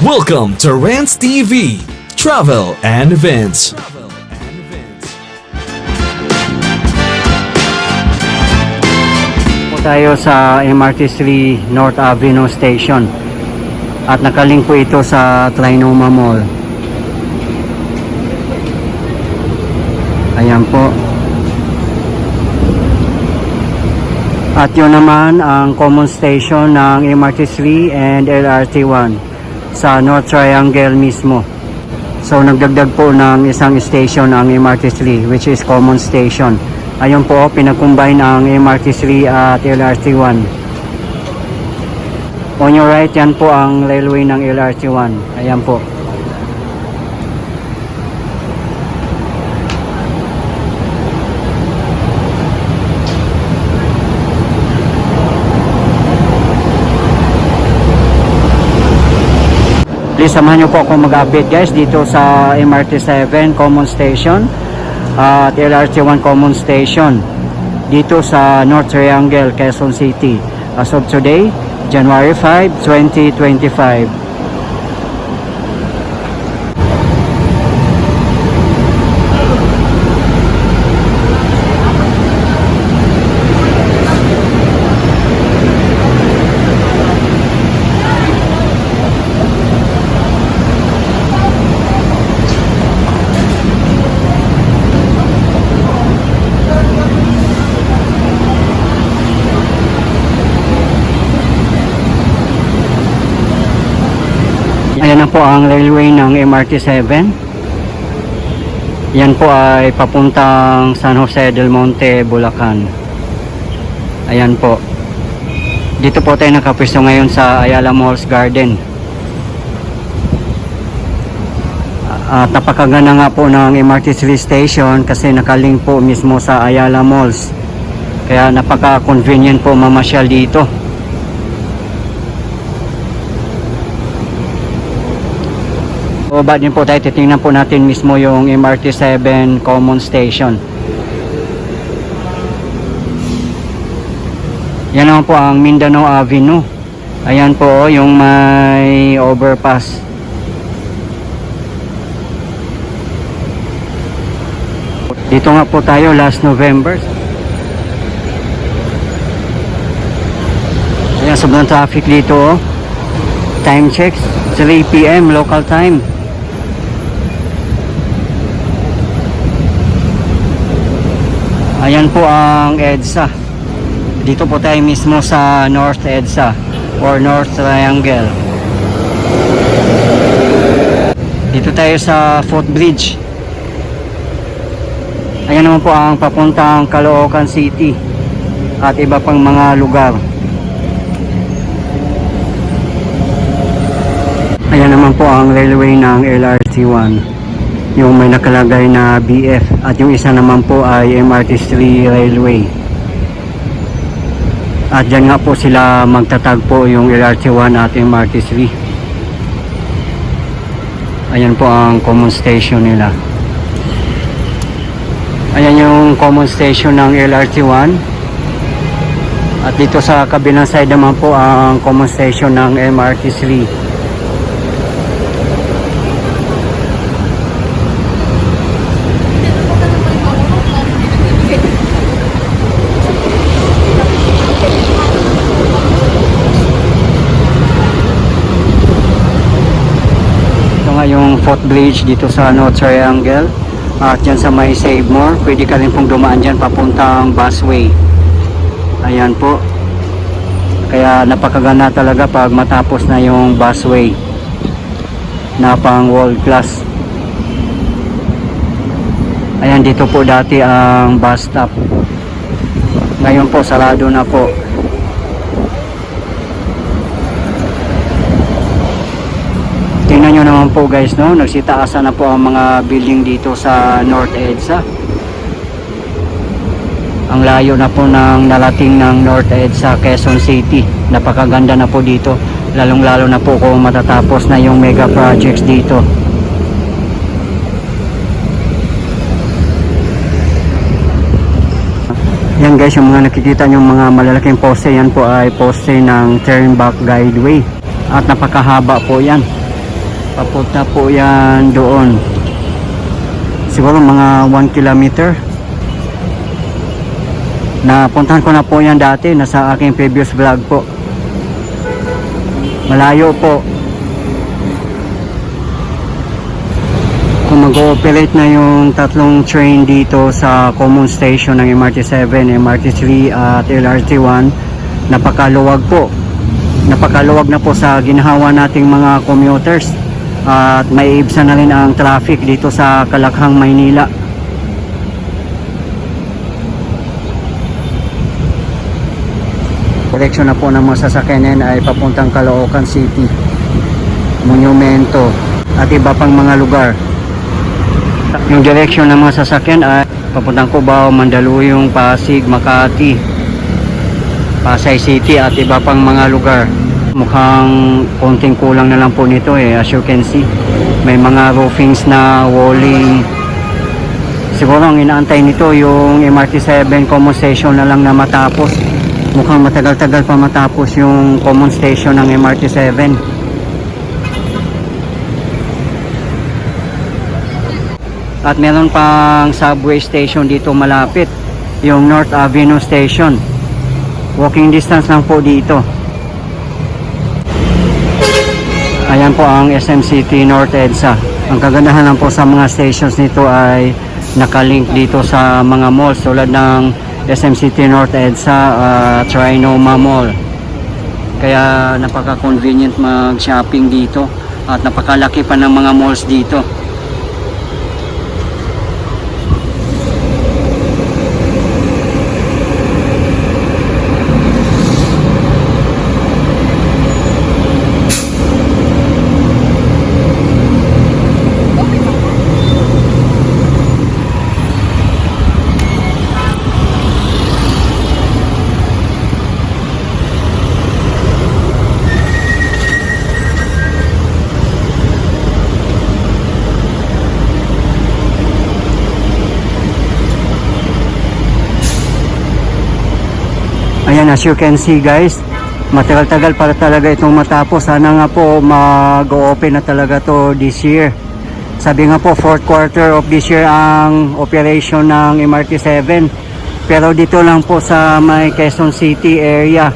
Welcome to Rants TV, Travel and Events. Po tayo sa MRT3 North Avenue Station at nakalink po ito sa Trinoma Mall. Ayan po. At yun naman ang common station ng MRT3 and LRT1 sa North Triangle mismo. So nagdagdag po ng isang station ang MRT3, which is common station. Ayun po, pinag-combine ang MRT3 at LRT1. On your right, yan po ang railway ng LRT1. Ayan po. Please samahan nyo po ako mag-update guys dito sa MRT7 Common Station at LRT1 Common Station dito sa North Triangle, Quezon City as of today, January 5, 2025. Ayan na po ang railway ng MRT7. Yan po ay papuntang San Jose del Monte, Bulacan. Ayan po. Dito po tayo nakapwesto ngayon sa Ayala Malls Garden. At napakaganda nga po ng MRT3 station kasi nakalink po mismo sa Ayala Malls. Kaya napaka-convenient po mamasyal dito. O ba't din po tayo titingnan po natin mismo yung MRT7 Common Station. Yan naman po ang Mindanao Avenue. Ayan po yung may overpass. Dito nga po tayo last November. Ayan, sobrang traffic dito. Time check 3 PM local time. Ayan po ang EDSA. Dito po tayo mismo sa North EDSA or North Triangle. Dito tayo sa footbridge. Ayan naman po ang papuntang Caloocan City at iba pang mga lugar. Ayan naman po ang railway ng LRT1. Yung may nakalagay na BF at yung isa naman po ay MRT3 Railway. At dyan nga po sila magtatagpo yung LRT1 at MRT3. Ayan po ang common station nila. Ayan yung common station ng LRT1. At dito sa kabilang side naman po ang common station ng MRT3. Yung footbridge dito sa North Triangle at dyan sa may Save More, pwede ka rin pong dumaan dyan papuntang busway. Ayan po, kaya napakaganda talaga pag matapos na yung busway na pang world class. Ayan, dito po dati ang bus stop, ngayon po sarado na po. Tingnan nyo naman po guys, no? Nagsitaasan na po ang mga building dito sa North EDSA. Ang layo na po ng narating ng North EDSA, Quezon City. Napakaganda na po dito. Lalong lalo na po kung matatapos na yung mega projects dito. Yan guys, yung mga nakikita nyo mga malalaking poste, yan po ay poste ng turn back guideway. At napakahaba po yan. Papunta po yan doon. Siguro mga 1 kilometer. Napuntahan ko na po yan dati. Nasa aking previous vlog po. Malayo po. Kung mag-ooperate na yung tatlong train dito sa common station ng MRT7, MRT3 at LRT1, napakaluwag po. Napakaluwag na po sa ginhawa nating mga commuters at may ibsan na rin ang traffic dito sa Kalakhang, Maynila. Direksyon na po ng mga sasakyan ay papuntang Caloocan City, Monumento at iba pang mga lugar. Yung direksyon ng mga sasakyan ay papuntang Cubao, Mandaluyong, Pasig, Makati, Pasay City at iba pang mga lugar. Mukhang konting kulang na lang po nito as you can see. May mga roofings na walling. Siguro ang inaantay nito yung MRT7 common station na lang na matapos. Mukhang matagal-tagal pa matapos yung common station ng MRT7. At meron pang subway station dito malapit, yung North Avenue Station. Walking distance lang po dito. Ayan po ang SM City North EDSA. Ang kagandahan lang po sa mga stations nito ay nakalink dito sa mga malls tulad ng SM City North EDSA at Trinoma Mall. Kaya napaka-convenient mag-shopping dito at napakalaki pa ng mga malls dito. Ayan, as you can see guys, matagal-tagal para talaga itong matapos. Sana nga po mag-open na talaga to this year. Sabi nga po 4th quarter of this year ang operation ng MRT7. Pero dito lang po sa may Quezon City area.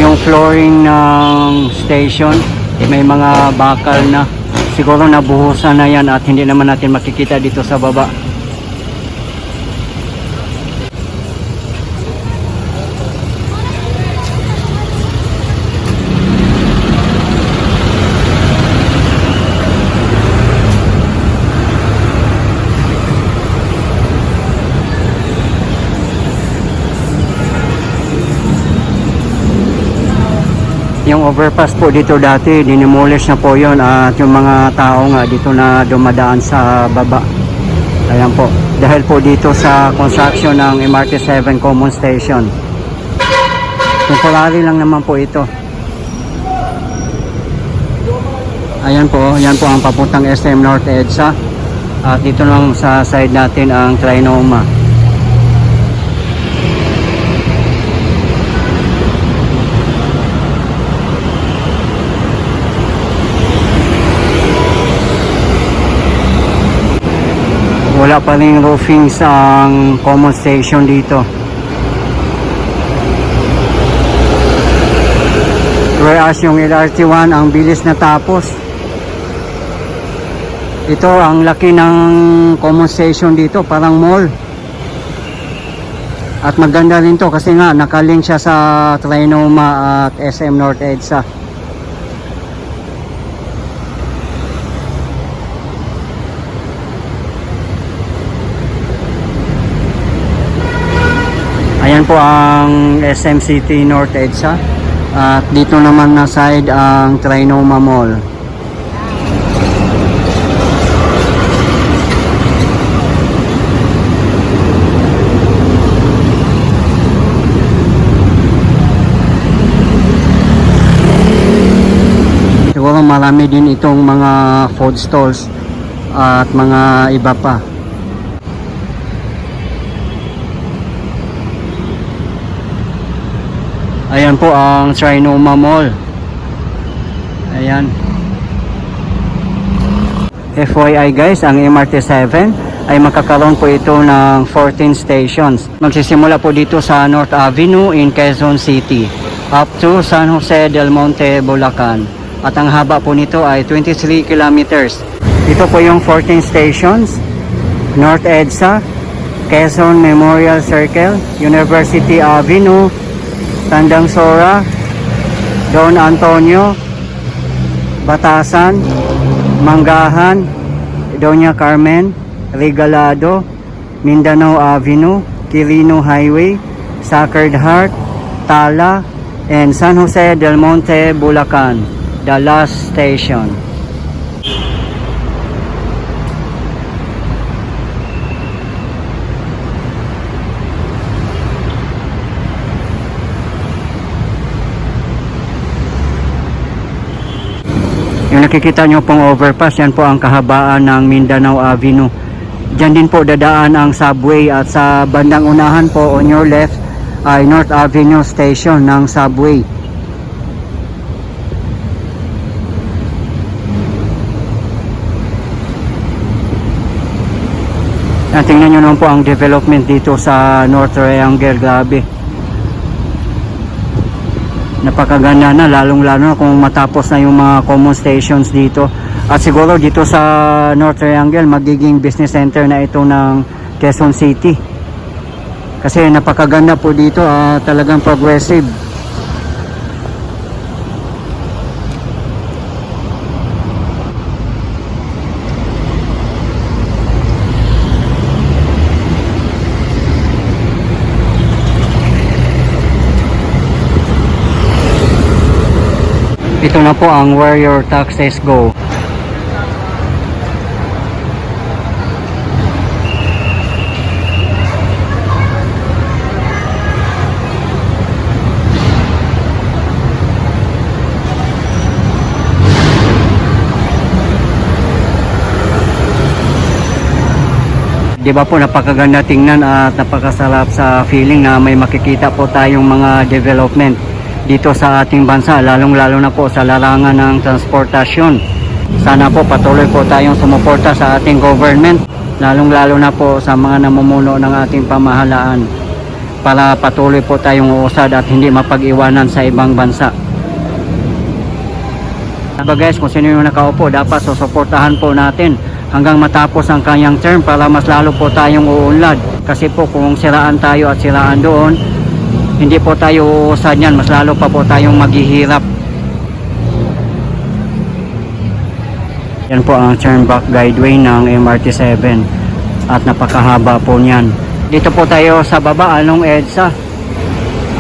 Yung flooring ng station may mga bakal na, siguro nabuhusan na yan at hindi naman natin makikita dito sa baba. Yung overpass po dito dati, dinimolish na po yon at yung mga tao nga dito na dumadaan sa baba. Ayan po, dahil po dito sa construction ng MRT7 Common Station. Temporary lang naman po ito. Ayan po, yan po ang papuntang SM North EDSA. At dito lang sa side natin ang Trinoma. Wala pa rin roofing sa common station dito. Whereas yung LRT1 ang bilis na tapos. Ito ang laki ng common station dito, parang mall. At maganda rin to kasi nga nakalink siya sa Trinoma at SM North EDSA. Ayan po ang SM City North EDSA at dito naman na side ang Trinoma Mall. marami din itong mga food stalls at mga iba pa. Ayan po ang Trinoma Mall. Ayan. FYI guys, ang MRT7 ay makakaroon po ito ng 14 stations. Magsisimula po dito sa North Avenue in Quezon City up to San Jose del Monte, Bulacan. At ang haba po nito ay 23 kilometers. Ito po yung 14 stations. North EDSA, Quezon Memorial Circle, University Avenue, Tandang Sora, Don Antonio, Batasan, Manggahan, Doña Carmen, Regalado, Mindanao Avenue, Quirino Highway, Sacred Heart, Tala, and San Jose del Monte, Bulacan, the last station. Yung nakikita nyo pong overpass, yan po ang kahabaan ng Mindanao Avenue. Diyan din po dadaan ang subway at sa bandang unahan po on your left ay North Avenue Station ng subway. Yan, tingnan nyo naman po ang development dito sa North Triangle. Grabe. Napakaganda na, lalong-lalo na kung matapos na yung mga common stations dito. At siguro dito sa North Triangle, magiging business center na ito ng Quezon City. Kasi napakaganda po dito, talagang progressive. Ito na po ang Where Your Taxes Go. Di ba po, napakaganda tingnan at napakasarap sa feeling na may makikita po tayong mga development dito sa ating bansa, lalong-lalo na po sa larangan ng transportasyon. Sana po patuloy po tayong sumuporta sa ating government, lalong-lalo na po sa mga namumuno ng ating pamahalaan, para patuloy po tayong uusad at hindi mapag-iwanan sa ibang bansa. Diba guys, kung sino yung nakaupo, dapat susuportahan po natin hanggang matapos ang kanyang term para mas lalo po tayong uunlad. Kasi po kung siraan tayo at siraan doon, hindi po tayo uusad yan, mas lalo pa po tayong maghihirap. Yan po ang turn back guideway ng MRT7 at napakahaba po niyan. Dito po tayo sa baba, along EDSA.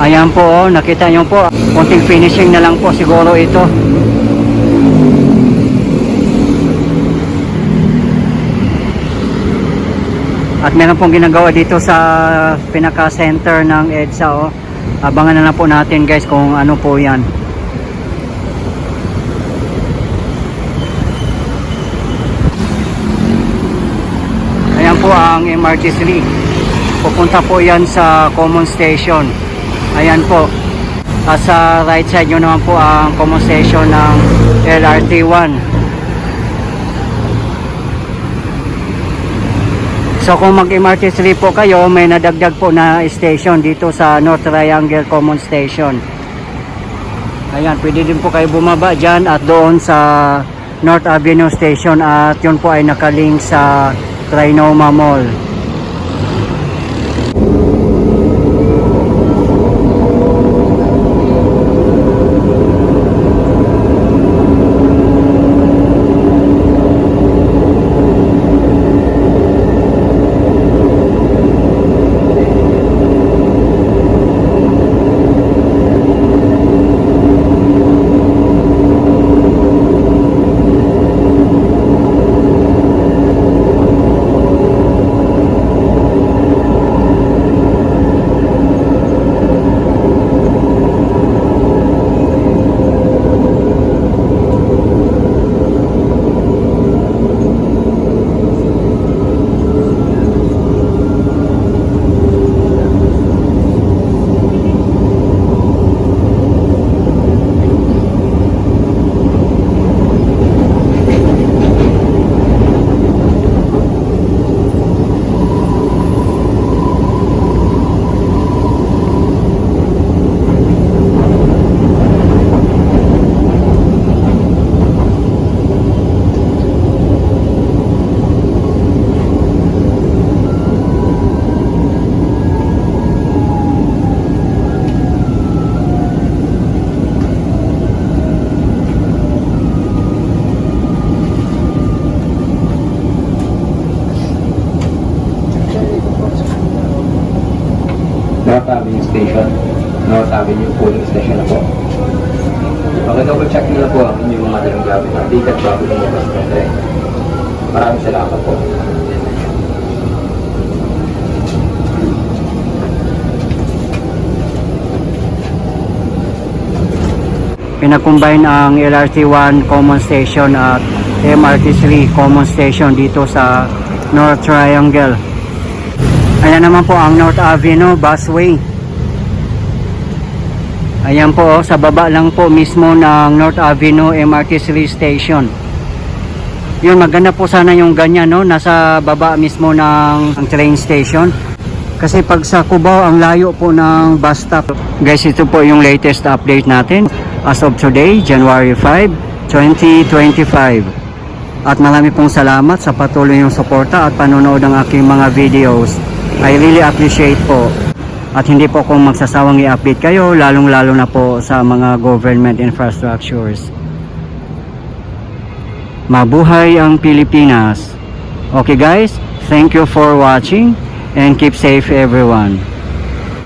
Ayan po, nakita nyo po, konting finishing na lang po siguro ito. At meron pong ginagawa dito sa pinaka-center ng EDSA. Abangan na lang po natin guys kung ano po yan. Ayan po ang MRT3. Pupunta po yan sa common station. Ayan po. At sa right side nyo naman po ang common station ng LRT1. So kung mag-MRT3 po kayo, may nadagdag po na station dito sa North Triangle Common Station. Ayan, pwede din po kayo bumaba dyan at doon sa North Avenue Station at yun po ay nakalink sa Trinoma Mall. Polling Station. North Avenue Polling Station na po. Double check nyo na po ang inyong mga dalang gamit ng ticket bago lumabas ng tren. Maraming salamat po. Pinakombine ang LRT1 Common Station at MRT3 Common Station dito sa North Triangle. Ayan naman po ang North Avenue Busway. Ayan po, sa baba lang po mismo ng North Avenue MRT3 Station. Yun, maganda po sana yung ganyan, no? Nasa baba mismo ng ang train station. Kasi pag sa Cubao, ang layo po ng bus stop. Guys, ito po yung latest update natin as of today, January 5, 2025. At marami pong salamat sa patuloy yung suporta at panonood ng aking mga videos. I really appreciate po. At hindi po akong magsasawang i-update kayo, lalong-lalo na po sa mga government infrastructures. Mabuhay ang Pilipinas. Okay guys, thank you for watching and keep safe everyone.